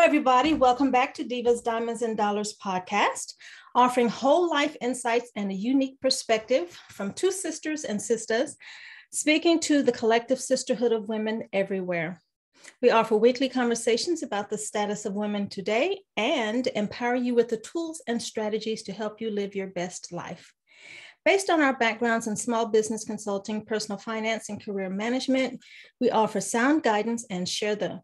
everybody. Welcome back to Divas, Diamonds, and Dollars podcast, offering whole life insights and a unique perspective from two sisters and sisters, speaking to the collective sisterhood of women everywhere. We offer weekly conversations about the status of women today and empower you with the tools and strategies to help you live your best life. Based on our backgrounds in small business consulting, personal finance, and career management, we offer sound guidance and share the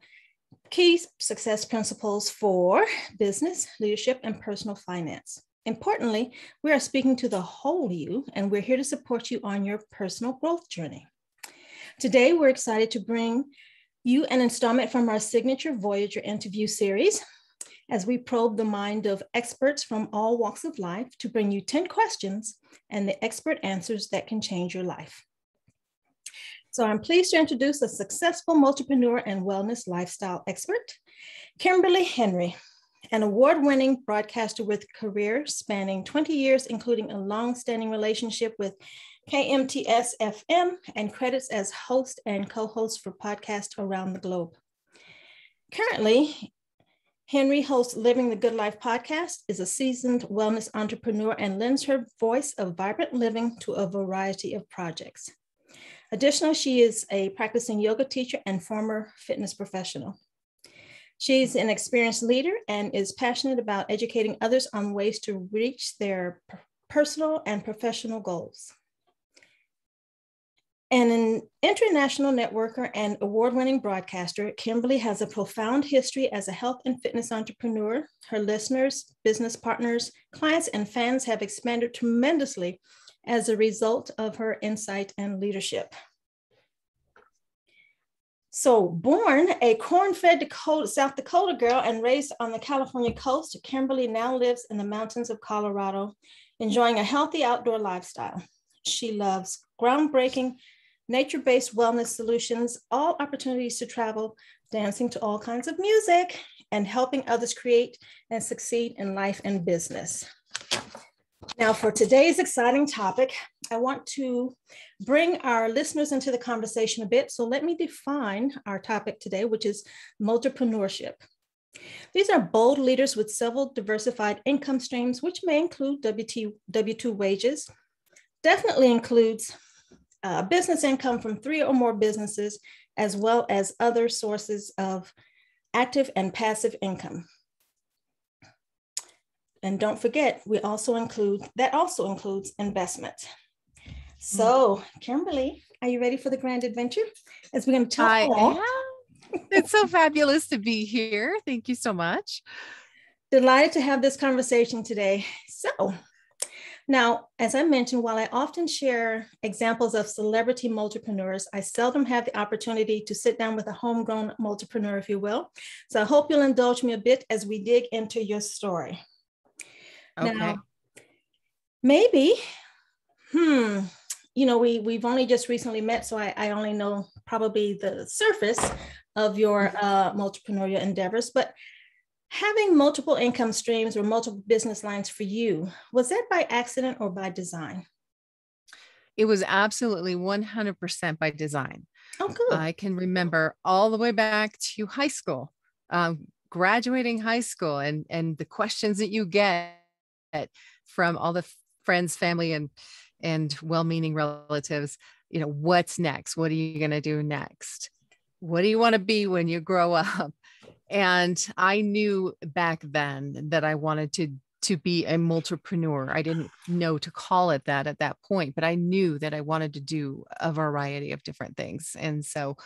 key success principles for business, leadership, and personal finance. Importantly, we are speaking to the whole you, and we're here to support you on your personal growth journey. Today, we're excited to bring you an installment from our signature Voyager Interview series as we probe the mind of experts from all walks of life to bring you 10 questions and the expert answers that can change your life. So I'm pleased to introduce a successful multipreneur and wellness lifestyle expert, Kimberly Henrie, an award-winning broadcaster with a career spanning 20 years, including a long-standing relationship with KMTS FM and credits as host and co-host for podcasts around the globe. Currently, Henrie hosts Living the Good Life podcast, is a seasoned wellness entrepreneur, and lends her voice of vibrant living to a variety of projects. Additionally, she is a practicing yoga teacher and former fitness professional. She's an experienced leader and is passionate about educating others on ways to reach their personal and professional goals. And an international networker and award-winning broadcaster, Kimberly has a profound history as a health and fitness entrepreneur. Her listeners, business partners, clients, and fans have expanded tremendously as a result of her insight and leadership. So born a corn-fed South Dakota girl and raised on the California coast, Kimberly now lives in the mountains of Colorado, enjoying a healthy outdoor lifestyle. She loves groundbreaking, nature-based wellness solutions, all opportunities to travel, dancing to all kinds of music, and helping others create and succeed in life and business. Now, for today's exciting topic, I want to bring our listeners into the conversation a bit. So let me define our topic today, which is multipreneurship. These are bold leaders with several diversified income streams, which may include W-2 wages, definitely includes business income from 3 or more businesses, as well as other sources of active and passive income. And don't forget, that also includes investment. So, Kimberly, are you ready for the grand adventure? As we're going to talk more. It's so fabulous to be here. Thank you so much. Delighted to have this conversation today. So, now, as I mentioned, while I often share examples of celebrity multipreneurs, I seldom have the opportunity to sit down with a homegrown multipreneur, if you will. So I hope you'll indulge me a bit as we dig into your story. Okay. Now, maybe, we've only just recently met, so I only know probably the surface of your multipreneurial endeavors, but having multiple income streams or multiple business lines for you, was that by accident or by design? It was absolutely 100% by design. Oh, cool. I can remember all the way back to high school, graduating high school, and the questions that you get from all the friends, family, and well-meaning relatives. What's next? What are you going to do next? What do you want to be when you grow up? And I knew back then that I wanted to be a multipreneur. I didn't know to call it that at that point, but I knew that I wanted to do a variety of different things. And so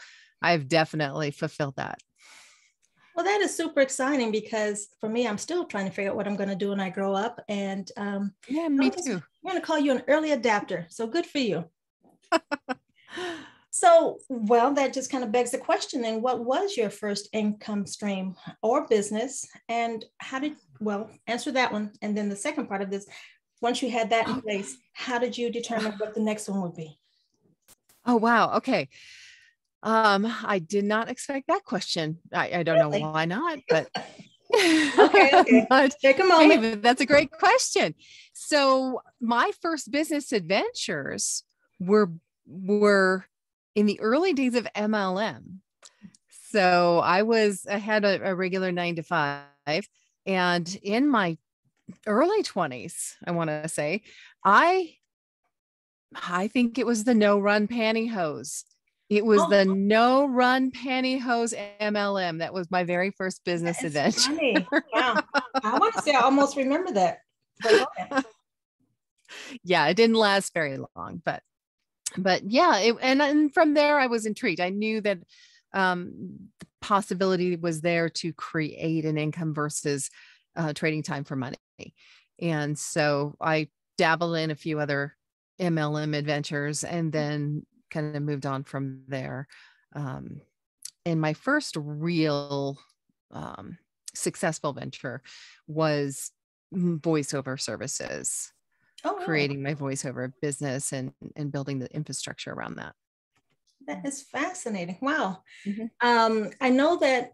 I've definitely fulfilled that. Well, that is super exciting because for me, I'm still trying to figure out what I'm going to do when I grow up. And yeah, me too. I'm going to call you an early adapter. So good for you. So, well, that just kind of begs the question then, what was your first income stream or business? And answer that one. And then the second part of this, once you had that in place, how did you determine what the next one would be? Oh, wow. Okay. I did not expect that question. I don't know why not, but okay. But, take a moment. Hey, that's a great question. So my first business adventures were in the early days of MLM. So I had a regular 9 to 5, and in my early 20s, I want to say, I think it was the no run pantyhose. It was Oh, the no run pantyhose MLM. That was my very first business it's adventure. funny. Wow. I want to say I almost remember that. But go ahead. Yeah, it didn't last very long, but yeah, and from there I was intrigued. I knew that the possibility was there to create an income versus trading time for money. And so I dabbled in a few other MLM adventures and then kind of moved on from there. And my first real successful venture was voiceover services, Oh, really? creating my voiceover business and building the infrastructure around that. That is fascinating. Wow. Mm-hmm. I know that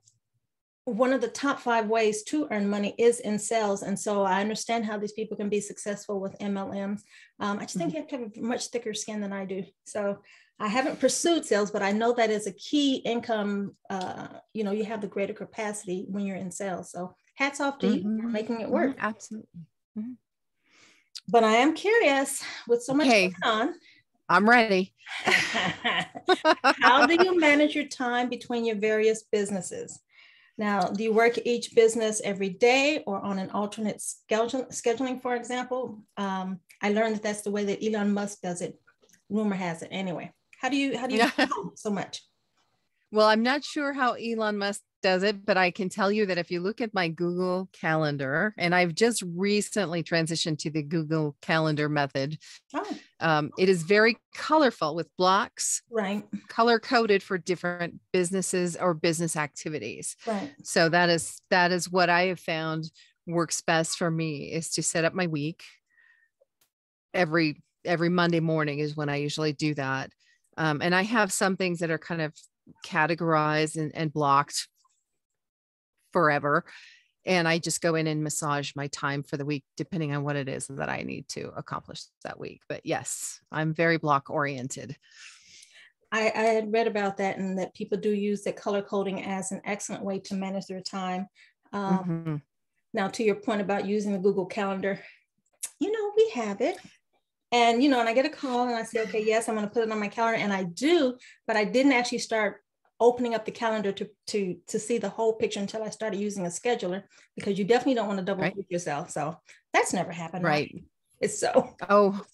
one of the top 5 ways to earn money is in sales. And so I understand how these people can be successful with MLMs. I just think you have to have a much thicker skin than I do. So I haven't pursued sales, but I know that is a key income. You have the greater capacity when you're in sales. So hats off to you for making it work. Absolutely. Mm-hmm. But I am curious, with so much going on. I'm ready. How do you manage your time between your various businesses? Now, do you work each business every day or on an alternate scheduling, for example? I learned that that's the way that Elon Musk does it. Rumor has it. Anyway, how do you do so much? Well, I'm not sure how Elon Musk does it, but I can tell you that if you look at my Google Calendar, and I've just recently transitioned to the Google Calendar method, it is very colorful with blocks, right, color coded for different businesses or business activities. Right. So that is what I have found works best for me, is to set up my week. Every Monday morning is when I usually do that. And I have some things that are kind of categorized and blocked forever. And I just go in and massage my time for the week, depending on what it is that I need to accomplish that week. But yes, I'm very block oriented. I had read about that, and that people do use the color coding as an excellent way to manage their time. Now, to your point about using the Google Calendar, we have it. And, and I get a call and I say, okay, yes, I'm going to put it on my calendar. And I do, but I didn't actually start opening up the calendar to see the whole picture until I started using a scheduler, because you definitely don't want to double book yourself. So that's never happened. Right. It's so. Oh,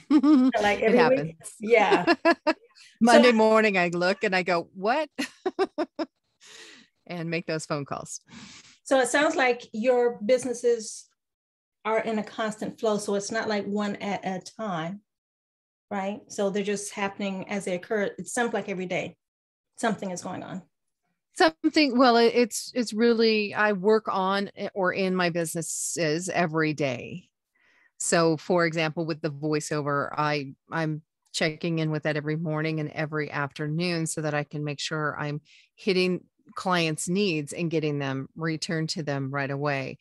like every it happens. week. Yeah. Monday morning, I look and I go, what? And make those phone calls. So it sounds like your businesses are in a constant flow. So it's not like one at a time, right? So they're just happening as they occur. It sounds like every day something is going on. Well, it's really, I work on or in my businesses every day. So for example, with the voiceover, I'm checking in with that every morning and every afternoon so that I can make sure I'm hitting clients' needs and getting them returned to them right away.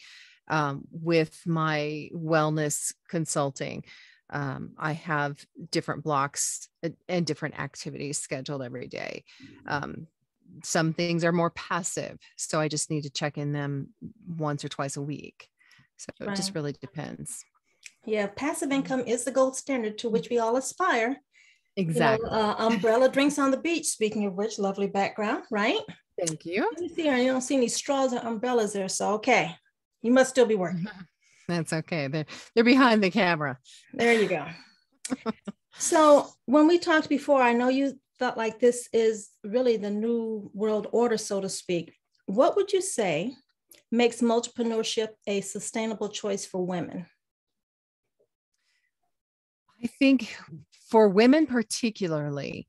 With my wellness consulting, I have different blocks and different activities scheduled every day. Some things are more passive, so I just need to check in them once or twice a week. So it just really depends. Yeah, passive income is the gold standard to which we all aspire. Exactly. Umbrella drinks on the beach, speaking of which, lovely background, right? Thank you. Let me see here. You don't see any straws or umbrellas there, so okay. You must still be working. That's okay. They're behind the camera. There you go. So when we talked before, I know you felt like this is really the new world order, so to speak. What would you say makes multipreneurship a sustainable choice for women? I think for women particularly,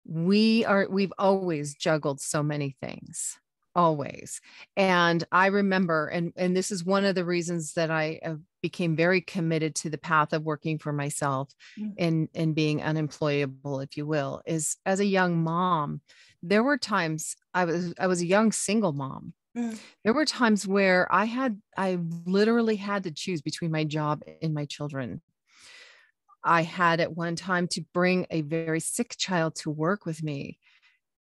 we've always juggled so many things, always. And I remember, and this is one of the reasons that I became very committed to the path of working for myself and being unemployable, if you will, is as a young mom, there were times I was a young single mom. There were times where I literally had to choose between my job and my children. I had at one time to bring a very sick child to work with me.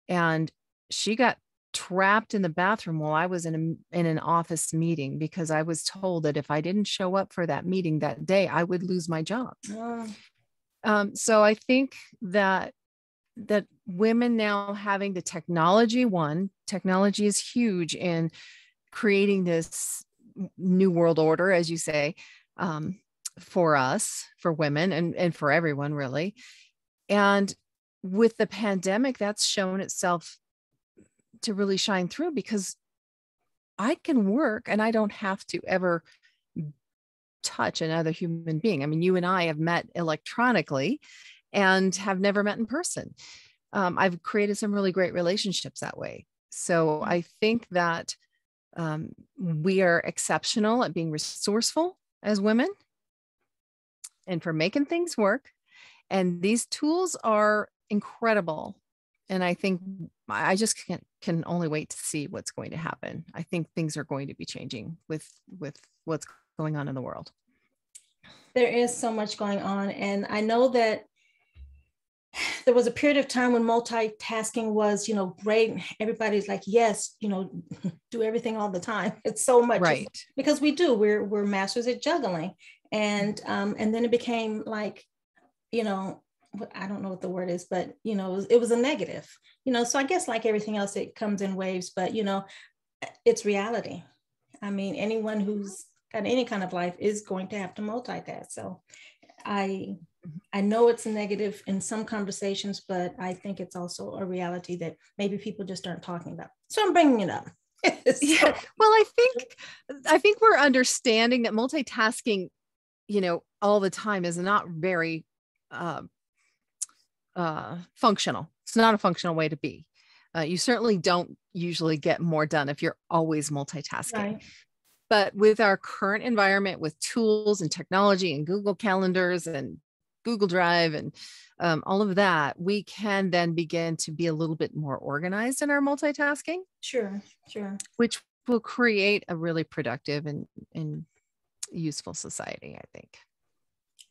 And she got trapped in the bathroom while I was in an office meeting because I was told that if I didn't show up for that meeting that day, I would lose my job. Oh, So I think that women now having the technology is huge in creating this new world order, as you say, for us, for women, and for everyone really. And with the pandemic, that's shown itself to really shine through, because I can work and I don't have to ever touch another human being. I mean, you and I have met electronically and have never met in person. I've created some really great relationships that way. So I think that we are exceptional at being resourceful as women and for making things work. And these tools are incredible. And I think I just can only wait to see what's going to happen. I think things are going to be changing with what's going on in the world. There is so much going on. And I know that there was a period of time when multitasking was, great. Everybody's like, yes, do everything all the time. It's so much, right? Because we're masters at juggling. And then it became like, I don't know what the word is, but, it was a negative, so I guess like everything else, it comes in waves, but, it's reality. I mean, anyone who's got any kind of life is going to have to multitask. So I know it's a negative in some conversations, but I think it's also a reality that maybe people just aren't talking about. So I'm bringing it up. Yeah. Well, I think we're understanding that multitasking, all the time is not very functional. It's not a functional way to be. You certainly don't usually get more done if you're always multitasking. Right. But with our current environment, with tools and technology and Google Calendars and Google Drive and all of that, we can then begin to be a little bit more organized in our multitasking. Sure. Which will create a really productive and useful society, I think.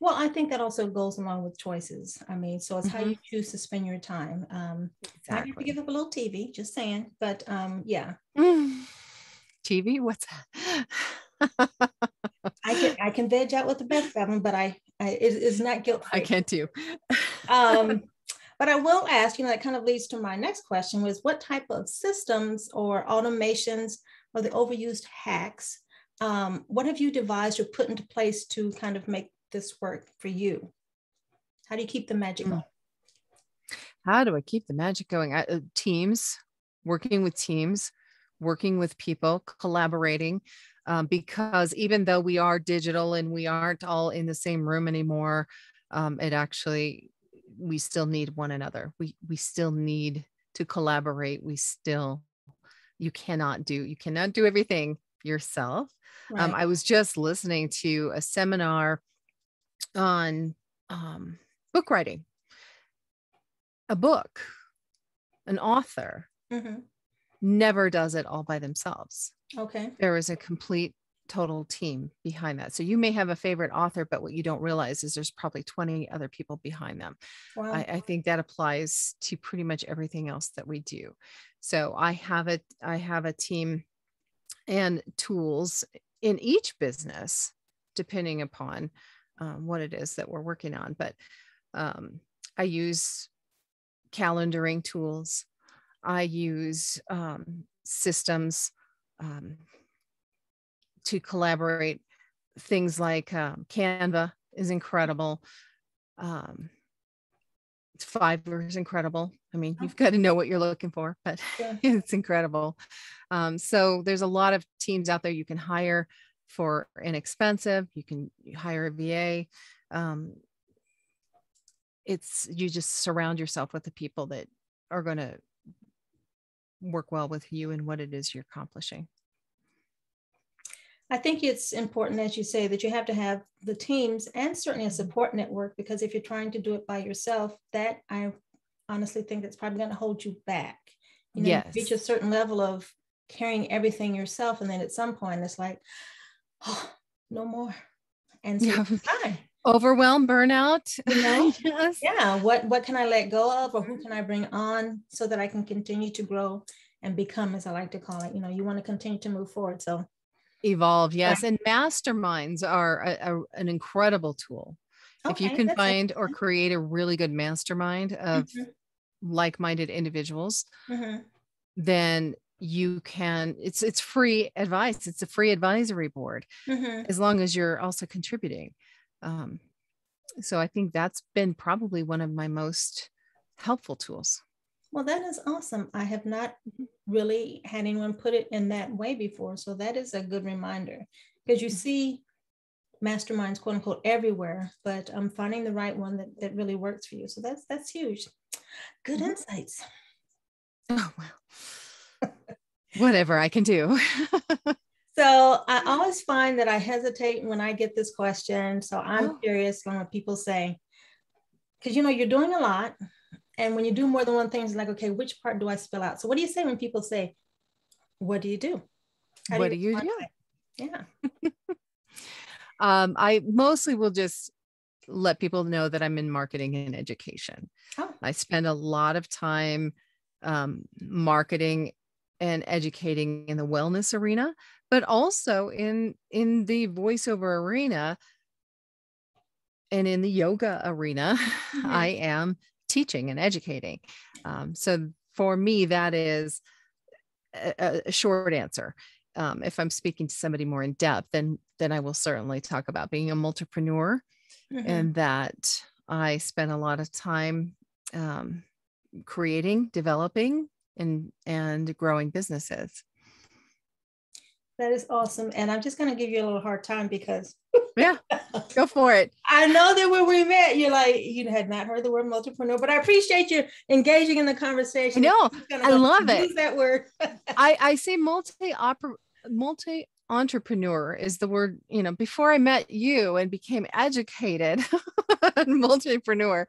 Well, I think that also goes along with choices. I mean, so it's how you choose to spend your time. Exactly. Might have to give up a little TV, just saying. But yeah. TV? What's that? I can veg out with the best of them, but it is not guilt-free. I can too. But I will ask, that kind of leads to my next question, was what type of systems or automations or the overused hacks, what have you devised or put into place to kind of make this work for you? How do you keep the magic going? How do I keep the magic going? Teams, working with people, collaborating, because even though we are digital and we aren't all in the same room anymore, we still need one another. We still need to collaborate. You cannot do everything yourself. Right. I was just listening to a seminar on book writing. An author never does it all by themselves. Okay. There is a complete total team behind that. So you may have a favorite author, but what you don't realize is there's probably 20 other people behind them. Wow. I think that applies to pretty much everything else that we do. So I have a team and tools in each business, depending upon what it is that we're working on. But I use calendaring tools. I use systems to collaborate. Things like Canva is incredible. Fiverr is incredible. I mean, you've got to know what you're looking for, but it's incredible. So there's a lot of teams out there you can hire for inexpensive. You can hire a VA. You just surround yourself with the people that are going to work well with you and what it is you're accomplishing. I think it's important, as you say, that you have to have the teams and certainly a support network, because if you're trying to do it by yourself, that I honestly think that's probably going to hold you back. You reach a certain level of carrying everything yourself, and then at some point it's like, oh, no more. And so it's fine. Overwhelm, burnout. You know, Yes. yeah. What can I let go of, or who can I bring on so that I can continue to grow and become, as I like to call it. You know, you want to continue to move forward. So Evolve. yeah. Yes. And masterminds are an incredible tool. If you Okay, can that's find or interesting. create a really good mastermind of Mhm, like-minded individuals, mhm, then you can, it's free advice. It's a free advisory board, mhm. as long as you're also contributing. Um, so I think that's been probably one of my most helpful tools. Well, that is awesome. I have not really had anyone put it in that way before. So that is a good reminder, because you see masterminds, quote unquote, everywhere, but I'm finding the right one that really works for you. So that's huge. Good Mhm. insights. Oh, well, whatever I can do. So I always find that I hesitate when I get this question. So I'm Oh, curious when people say, because you know, you're doing a lot. And when you do more than one thing, it's like, okay, which part do I spill out? So what do you say when people say, what do you do? How do what you do you respond do? to that? I mostly will just let people know that I'm in marketing and education. Yeah. Oh. I spend a lot of time marketing and educating in the wellness arena, but also in the voiceover arena and in the yoga arena. I Mhm. am teaching and educating. So for me, that is a short answer. If I'm speaking to somebody more in depth, then I will certainly talk about being a multipreneur, Mhm. and that I spent a lot of time um, creating, developing, and growing businesses. That is awesome. And I'm just going to give you a little hard time because Yeah, go for it. I know that when we met, you're like, you had not heard the word multipreneur, but I appreciate you engaging in the I conversation. know. I'm going to I go love it. use that word. I say multi entrepreneur is the word, before I met you and became educated multipreneur.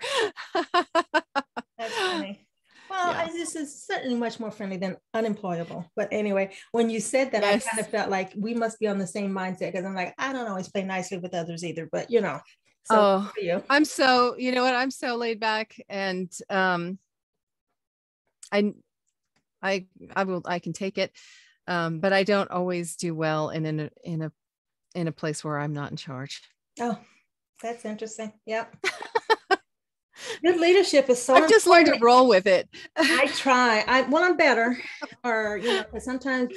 That's funny. Well, Yeah. this is certainly much more friendly than unemployable. But anyway, when you said that, I kind Yes. of felt like we must be on the same mindset, because I'm like, I don't always play nicely with others either, but you know, so good Oh, for you. I'm so, you know what? I'm so laid back, and I I can take it. But I don't always do well in a place where I'm not in charge. Oh, that's interesting. Yep. Good leadership is so I've just learned to important. roll with it. I try. I'm better, or you know, because sometimes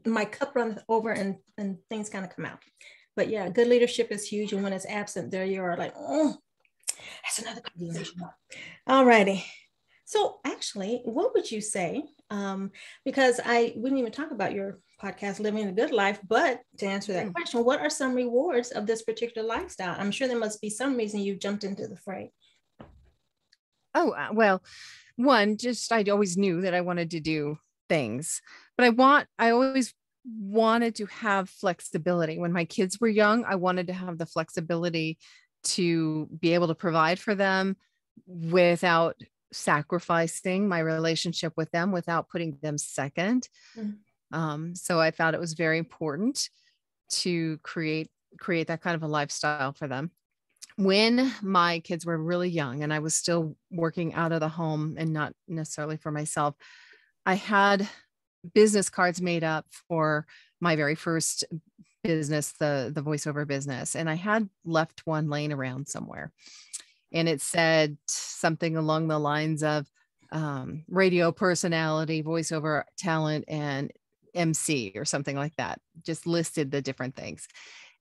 my cup runs over and things kind of come out. But yeah, good leadership is huge, and when it's absent, there you are, like, oh, that's another Yeah. conversation. All righty. So actually, what would you say? Because we didn't even talk about your podcast, Living a Good Life, but to answer that Mm. question, what are some rewards of this particular lifestyle? I'm sure there must be some reason you jumped into the fray. Oh, well, one, just I always knew that I wanted to do things, but I always wanted to have flexibility. When my kids were young, I wanted to have the flexibility to be able to provide for them without sacrificing my relationship with them, without putting them second. Mm-hmm. So I thought it was very important to create that kind of a lifestyle for them. When my kids were really young and I was still working out of the home and not necessarily for myself, I had business cards made up for my very first business, the voiceover business. And I had left one laying around somewhere. And it said something along the lines of radio personality, voiceover talent, and MC or something like that, just listed the different things.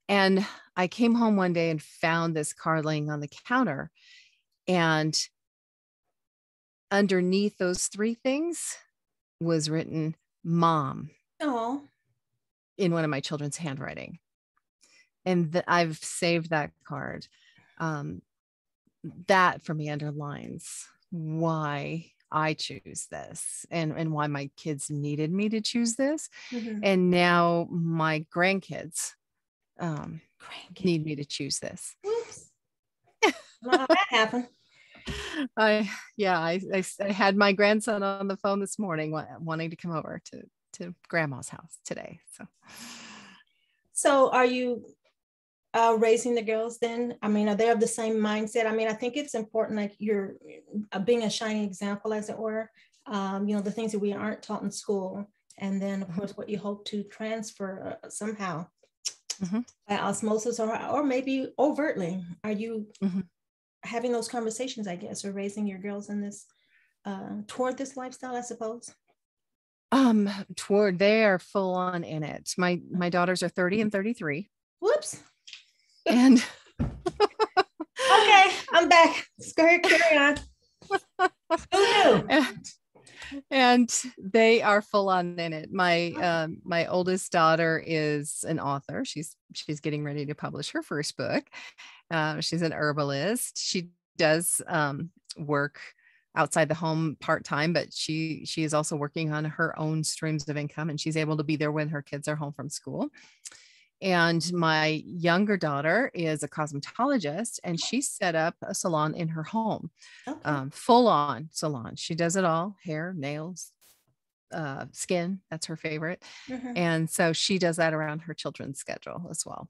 And I came home one day and found this card laying on the counter. And underneath those three things was written mom Oh, in one of my children's handwriting. And I've saved that card. Um, that for me underlines why I choose this, and why my kids needed me to choose this. mm-hmm. And now my grandkids Crank. need me to choose this. Whoops. I don't know how that happened. I had my grandson on the phone this morning wanting to come over to grandma's house today. So So are you raising the girls then? I mean, are they of the same mindset? I mean, I think it's important, like you're being a shining example, as it were, the things that we aren't taught in school. And then, of course, what you hope to transfer somehow by osmosis or maybe overtly. Are you having those conversations, I guess, or raising your girls in this, toward this lifestyle, I suppose? They are full on in it. My daughters are 30 and 33. Whoops. And okay, I'm back. Carry on. Who knew? And they are full on in it. My oldest daughter is an author. She's getting ready to publish her first book. She's an herbalist. She does work outside the home part-time, but she is also working on her own streams of income, and she's able to be there when her kids are home from school. And my younger daughter is a cosmetologist, and she set up a salon in her home, full on salon. She does it all: hair, nails, skin. That's her favorite. And so she does that around her children's schedule as well.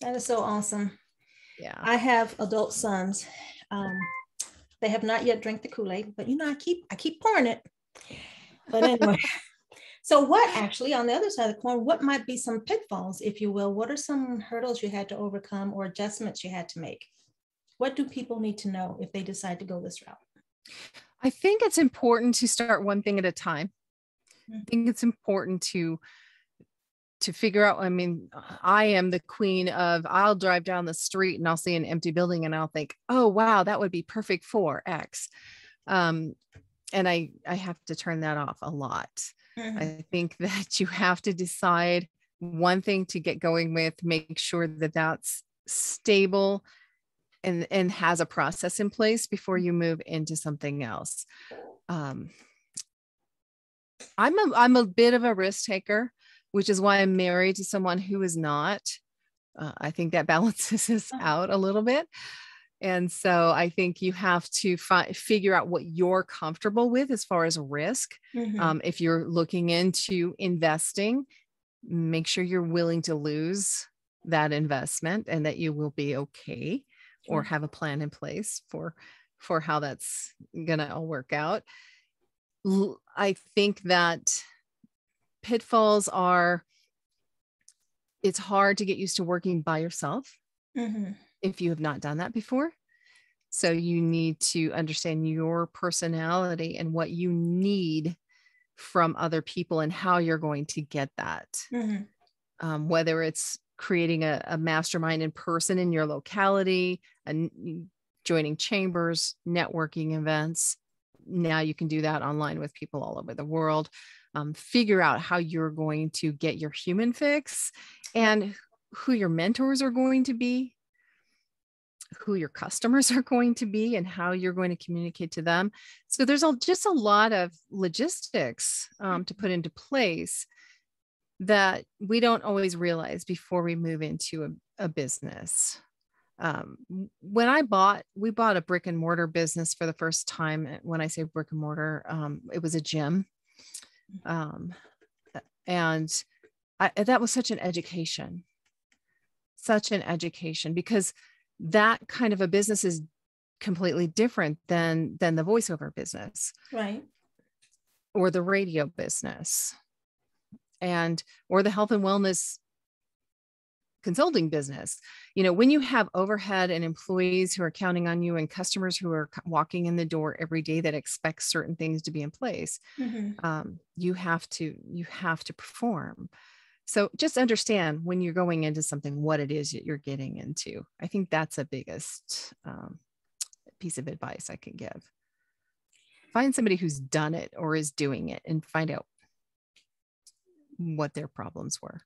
That is so awesome. Yeah. I have adult sons. They have not yet drank the Kool-Aid, but I keep pouring it. But anyway, so what actually, on the other side of the coin, what might be some pitfalls, if you will? What are some hurdles you had to overcome or adjustments you had to make? What do people need to know if they decide to go this route? I think it's important to start one thing at a time. I think it's important to figure out. I mean, I am the queen of, I'll drive down the street and I'll see an empty building and I'll think, oh, wow, that would be perfect for X. And I have to turn that off a lot. I think that you have to decide one thing to get going with, make sure that that's stable and has a process in place before you move into something else. I'm a bit of a risk taker, which is why I'm married to someone who is not. I think that balances us out a little bit. And so I think you have to figure out what you're comfortable with as far as risk. If you're looking into investing, make sure you're willing to lose that investment and that you will be okay, or have a plan in place for how that's going to all work out. I think that pitfalls are, it's hard to get used to working by yourself if you have not done that before. So you need to understand your personality and what you need from other people and how you're going to get that. Whether it's creating a mastermind in person in your locality, and joining chambers, networking events. Now you can do that online with people all over the world. Figure out how you're going to get your human fix and who your mentors are going to be, who your customers are going to be, and how you're going to communicate to them. So there's just a lot of logistics to put into place that we don't always realize before we move into a business. When we bought a brick and mortar business for the first time. When I say brick and mortar, it was a gym. And that was such an education, because that kind of a business is completely different than the voiceover business, right? Or the radio business, or the health and wellness consulting business. When you have overhead and employees who are counting on you and customers who are walking in the door every day that expect certain things to be in place, you have to perform. So just understand when you're going into something, what it is that you're getting into. I think that's the biggest piece of advice I can give. Find somebody who's done it or is doing it and find out what their problems were.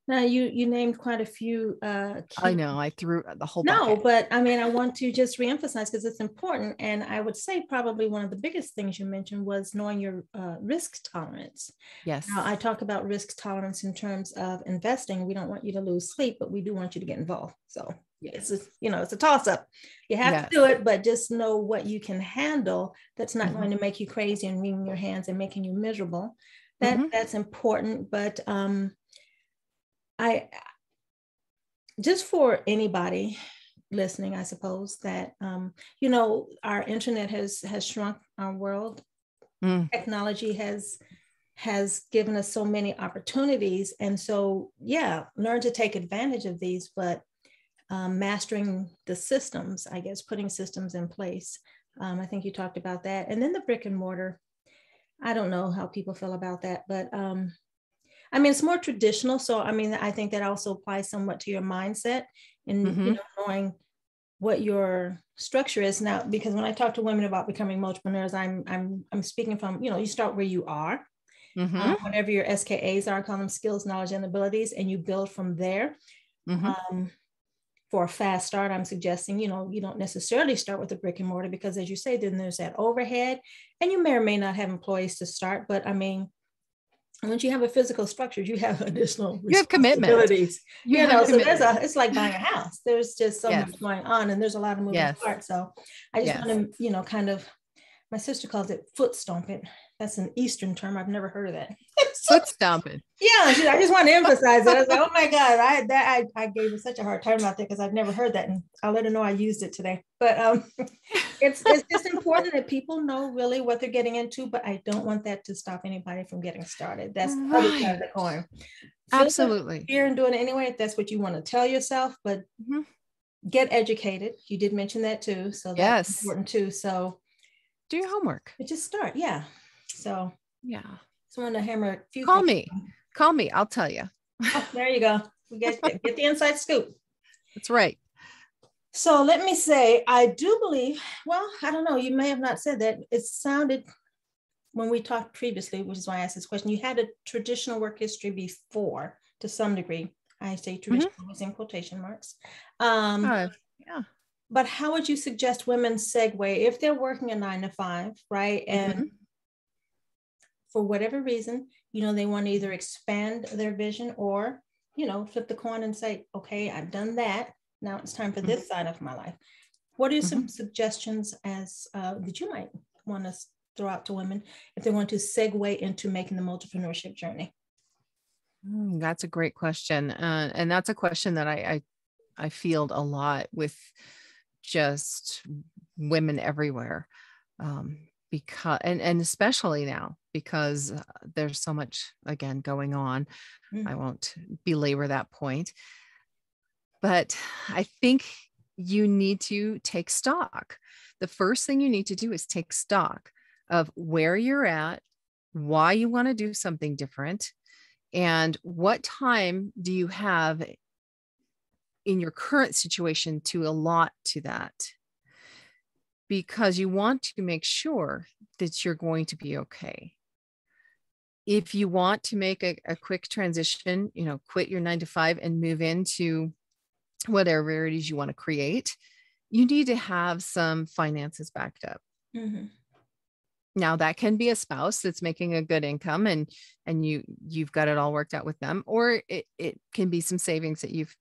Now you named quite a few. I know I threw the whole No, bucket. but I mean, I want to just reemphasize because it's important. And I would say probably one of the biggest things you mentioned was knowing your risk tolerance. Yes. Now, I talk about risk tolerance in terms of investing. We don't want you to lose sleep, but we do want you to get involved. So it's a toss up. You have to do it, but just know what you can handle. That's not going to make you crazy and wringing your hands and making you miserable. That's important. But just for anybody listening, I suppose that, our internet has shrunk our world. Technology has given us so many opportunities. And so, learn to take advantage of these, but mastering the systems, I guess, putting systems in place. I think you talked about that. And then the brick and mortar. I don't know how people feel about that, but it's more traditional. So, I think that also applies somewhat to your mindset and, knowing what your structure is now, because when I talk to women about becoming multipreneurs, I'm speaking from, you start where you are, whatever your SKAs are, I call them skills, knowledge, and abilities, and you build from there. For a fast start, I'm suggesting, you don't necessarily start with a brick and mortar, because as you say, then there's that overhead, and you may or may not have employees to start. But once you have a physical structure, you have additional responsibilities. It's like buying a house. There's just so much going on, and there's a lot of moving parts. So I just want to, kind of, my sister calls it foot stomping. That's an Eastern term. I've never heard of that. Foot stomping. Yeah, I just want to emphasize it. I was like, oh my God, I gave her such a hard time about that, because I've never heard that, and I'll let her know I used it today. But it's just important that people know really what they're getting into. But I don't want that to stop anybody from getting started. That's the other side of the coin. Absolutely. Fear and doing it anyway, if that's what you want to tell yourself. But get educated. You did mention that too, so that's important too. So do your homework. But just start, So just want to hammer a few. Call me. I'll tell you. Oh, there you go. We get the inside scoop. That's right. So let me say, I do believe, well, I don't know, you may have not said that. It sounded, when we talked previously, which is why I asked this question, you had a traditional work history before, to some degree. I say traditional was in quotation marks. But how would you suggest women segue if they're working a 9-to-5, right? And for whatever reason, they want to either expand their vision or, flip the coin and say, okay, I've done that. Now it's time for this side of my life. What are some suggestions that you might want to throw out to women if they want to segue into making the multipreneurship journey? That's a great question. And that's a question that I field a lot with just women everywhere. Because, and especially now, because there's so much, again, going on. I won't belabor that point, but I think you need to take stock. The first thing you need to do is take stock of where you're at, why you want to do something different, and what time do you have in your current situation to allot to that. Because you want to make sure that you're going to be okay. If you want to make a quick transition, quit your 9-to-5 and move into whatever it is you want to create, you need to have some finances backed up. Now that can be a spouse that's making a good income and you've got it all worked out with them, or it can be some savings that you've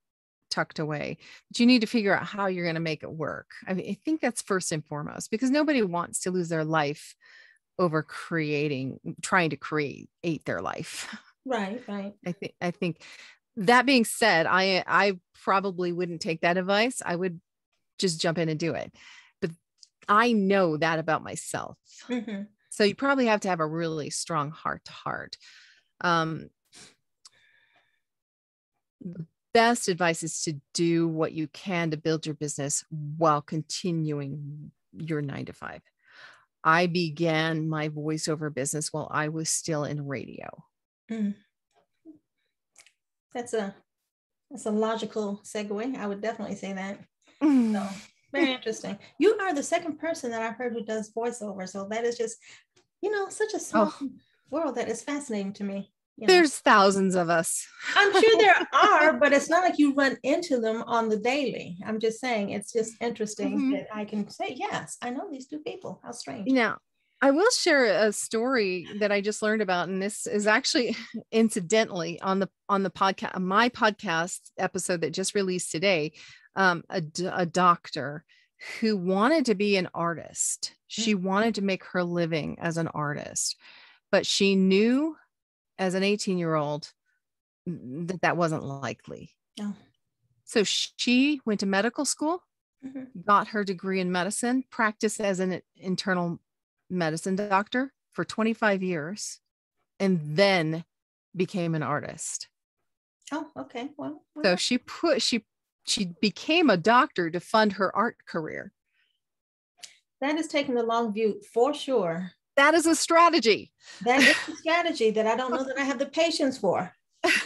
tucked away, but you need to figure out how you're going to make it work. I think that's first and foremost, because nobody wants to lose their life over trying to create their life. Right. I think that being said, I probably wouldn't take that advice. I would just jump in and do it. But I know that about myself. So you probably have to have a really strong heart to heart. The best advice is to do what you can to build your business while continuing your 9-to-5. I began my voiceover business while I was still in radio. That's a logical segue. I would definitely say that. So, very interesting. You are the second person that I've heard who does voiceover. So that is just, such a small world that is fascinating to me. There's thousands of us. I'm sure there are, but it's not like you run into them on the daily. I'm just saying it's just interesting that I can say, yes, I know these two people. How strange. Now, I will share a story that I just learned about, and this is actually incidentally on the podcast, my podcast episode that just released today. A doctor who wanted to be an artist. She wanted to make her living as an artist, but she knew as an 18-year-old that wasn't likely. So she went to medical school, Mm-hmm. got her degree in medicine, practiced as an internal medicine doctor for 25 years, and then became an artist. Oh, okay. So she became a doctor to fund her art career. That is taking the long view for sure. That is a strategy. That is a strategy that I don't know that I have the patience for.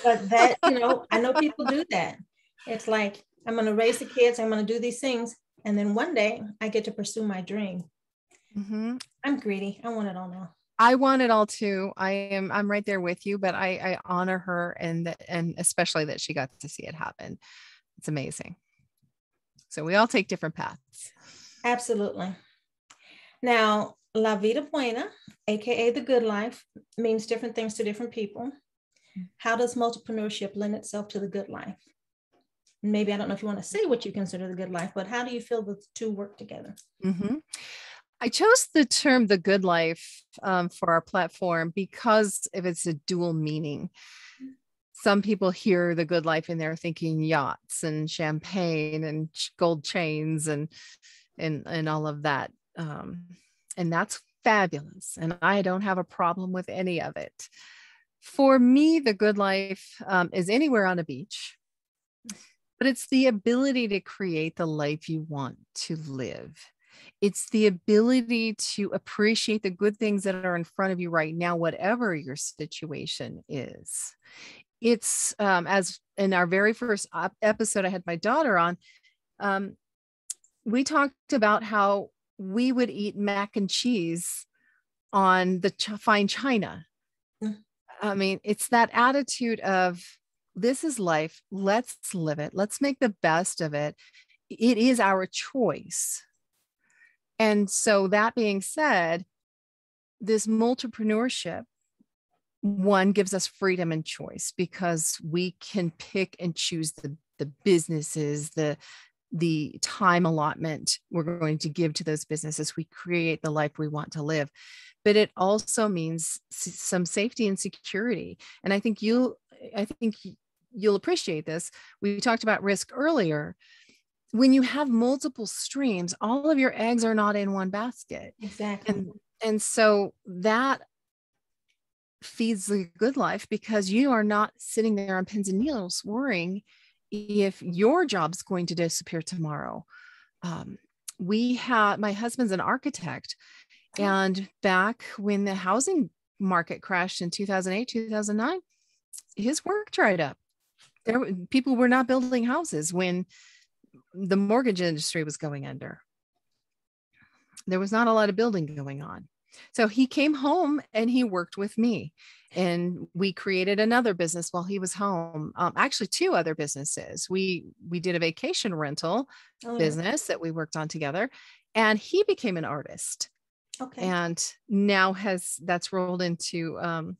But that, I know people do that. It's like, I'm going to raise the kids, I'm going to do these things. And then one day I get to pursue my dream. Mm-hmm. I'm greedy. I want it all now. I want it all too. I'm right there with you, but I honor her and especially that she got to see it happen. It's amazing. So we all take different paths. Absolutely. Now, La Vida Buena, AKA the good life, means different things to different people. How does multipreneurship lend itself to the good life? Maybe I don't know if you want to say what you consider the good life, but how do you feel the two work together? Mm-hmm. I chose the term the good life for our platform because of its a dual meaning. Some people hear the good life and they're thinking yachts and champagne and gold chains and all of that. And that's fabulous. And I don't have a problem with any of it. For me, the good life is anywhere on a beach, but it's the ability to create the life you want to live. It's the ability to appreciate the good things that are in front of you right now, whatever your situation is. It's as in our very first episode, I had my daughter on. We talked about how we would eat mac and cheese on the fine china. I mean, it's that attitude of this is life. Let's live it. Let's make the best of it. It is our choice. And so that being said, this multipreneurship, one, gives us freedom and choice because we can pick and choose the businesses, the time allotment we're going to give to those businesses. We create the life we want to live. But it also means some safety and security. And I think you'll appreciate this. We talked about risk earlier. When you have multiple streams, all of your eggs are not in one basket. Exactly. And so that feeds the good life because you are not sitting there on pins and needles worrying if your job's going to disappear tomorrow. My husband's an architect, and back when the housing market crashed in 2008, 2009, his work dried up. People were not building houses when the mortgage industry was going under. There was not a lot of building going on. So he came home and he worked with me, and we created another business while he was home. Actually, two other businesses. We did a vacation rental business that we worked on together, and he became an artist. Okay. And now that's rolled into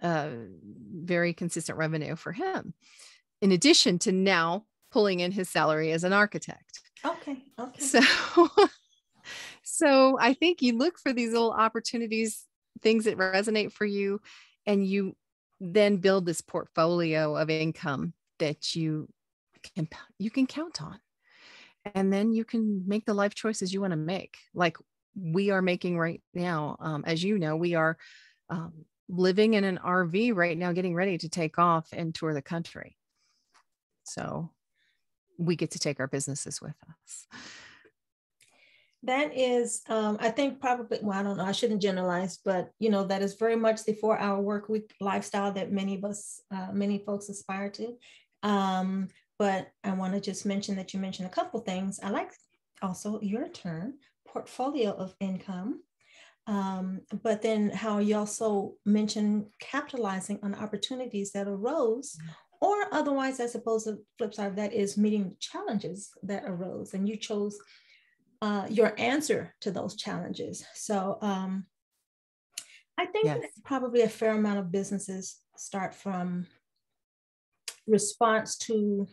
very consistent revenue for him, in addition to now pulling in his salary as an architect. Okay. So I think you look for these little opportunities, things that resonate for you, and you then build this portfolio of income that you can count on. And then you can make the life choices you want to make, like we are making right now. As you know, we are living in an RV right now, getting ready to take off and tour the country. So we get to take our businesses with us. That is, I think probably, well, I don't know, I shouldn't generalize, but that is very much the 4-hour work week lifestyle that many folks aspire to. But I want to just mention that you mentioned a couple things. I like also your term, portfolio of income. But then how you also mentioned capitalizing on opportunities that arose, or otherwise, I suppose the flip side of that is meeting challenges that arose, and you chose your answer to those challenges. So I think that probably a fair amount of businesses start from response to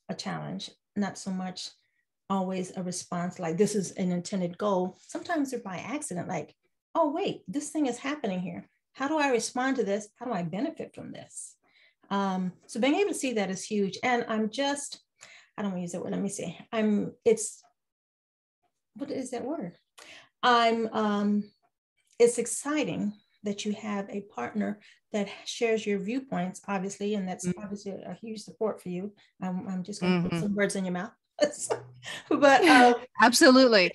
a challenge, not so much always a response like this is an intended goal. Sometimes they're by accident, like, oh, wait, this thing is happening here. How do I respond to this? How do I benefit from this? So being able to see that is huge. And I'm just I don't want to use that word. Let me see. What is that word? It's exciting that you have a partner that shares your viewpoints, obviously, and that's obviously a huge support for you. I'm just going to put some words in your mouth. But absolutely.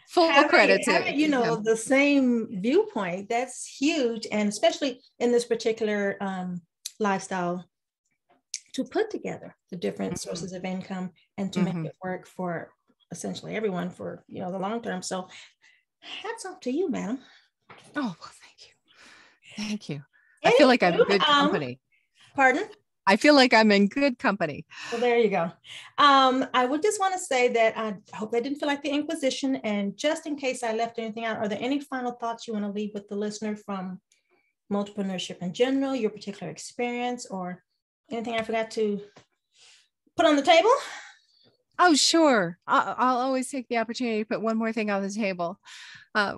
Full credit to having, the same viewpoint, that's huge. And especially in this particular lifestyle, to put together the different sources of income and to make it work for essentially everyone for, the long term. So hats off to you, madam. Oh, well, thank you. I feel like I'm in good company. Pardon? I feel like I'm in good company. Well, there you go. I would just want to say that I hope that didn't feel like the Inquisition. And just in case I left anything out, are there any final thoughts you want to leave with the listener from multipreneurship in general, your particular experience, or anything I forgot to put on the table? Oh, sure. I'll always take the opportunity to put one more thing on the table.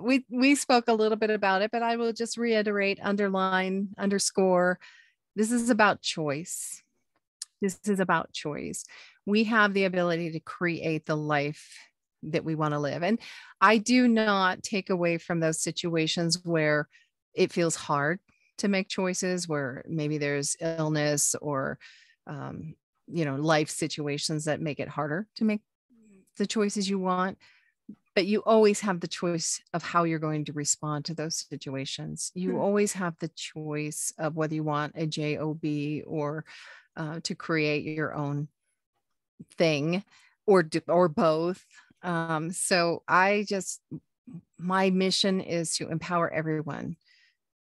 We spoke a little bit about it, but I will just reiterate, underline, underscore. This is about choice. This is about choice. We have the ability to create the life that we want to live. And I do not take away from those situations where it feels hard to make choices, where maybe there's illness or, life situations that make it harder to make the choices you want. But you always have the choice of how you're going to respond to those situations. You always have the choice of whether you want a job or to create your own thing or both. So my mission is to empower everyone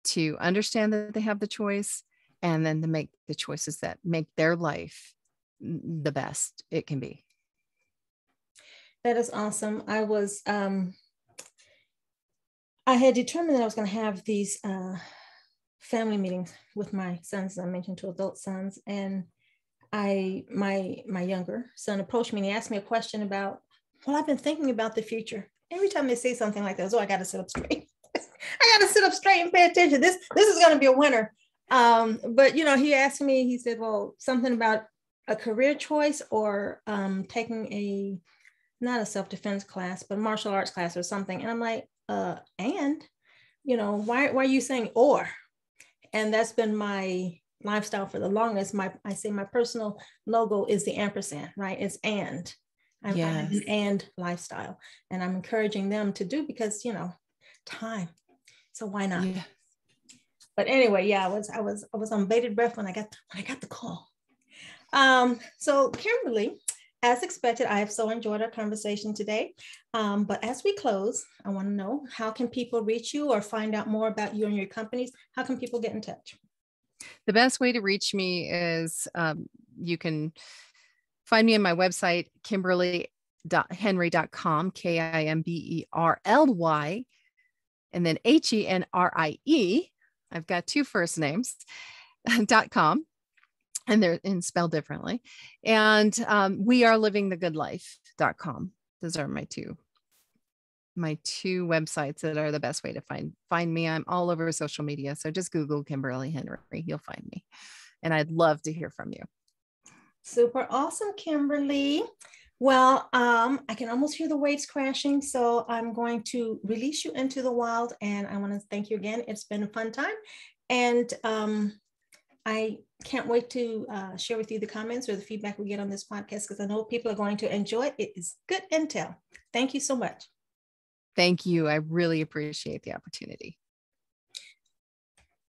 to understand that they have the choice, and then to make the choices that make their life the best it can be. That is awesome. I had determined that I was going to have these family meetings with my sons, as I mentioned, 2 adult sons. And my younger son approached me and he asked me a question about, well, I've been thinking about the future. Every time they say something like that, I got to sit up straight. I got to sit up straight and pay attention. This is going to be a winner. But, he asked me, he said, well, something about a career choice or taking not a self-defense class, but martial arts class or something. And I'm like, why are you saying or? And that's been my lifestyle for the longest. I say my personal logo is the ampersand, right? It's and. I'm an and lifestyle. And I'm encouraging them to do because, time. So why not? Yeah. But anyway, I was on bated breath when I got the call. So Kimberly, as expected, I have so enjoyed our conversation today. But as we close, I want to know, how can people reach you or find out more about you and your companies? How can people get in touch? The best way to reach me is you can find me on my website, kimberly.henrie.com, KIMBERLY, and then HENRIE. I've got 2 first names, .com. And they're spelled differently. And wearelivingthegoodlife.com. Those are my two websites that are the best way to find me. I'm all over social media. So just Google Kimberly Henrie. You'll find me. And I'd love to hear from you. Super awesome, Kimberly. Well, I can almost hear the waves crashing. So I'm going to release you into the wild. And I want to thank you again. It's been a fun time. And I can't wait to share with you the comments or the feedback we get on this podcast, because I know people are going to enjoy it. It is good intel. Thank you so much. Thank you. I really appreciate the opportunity.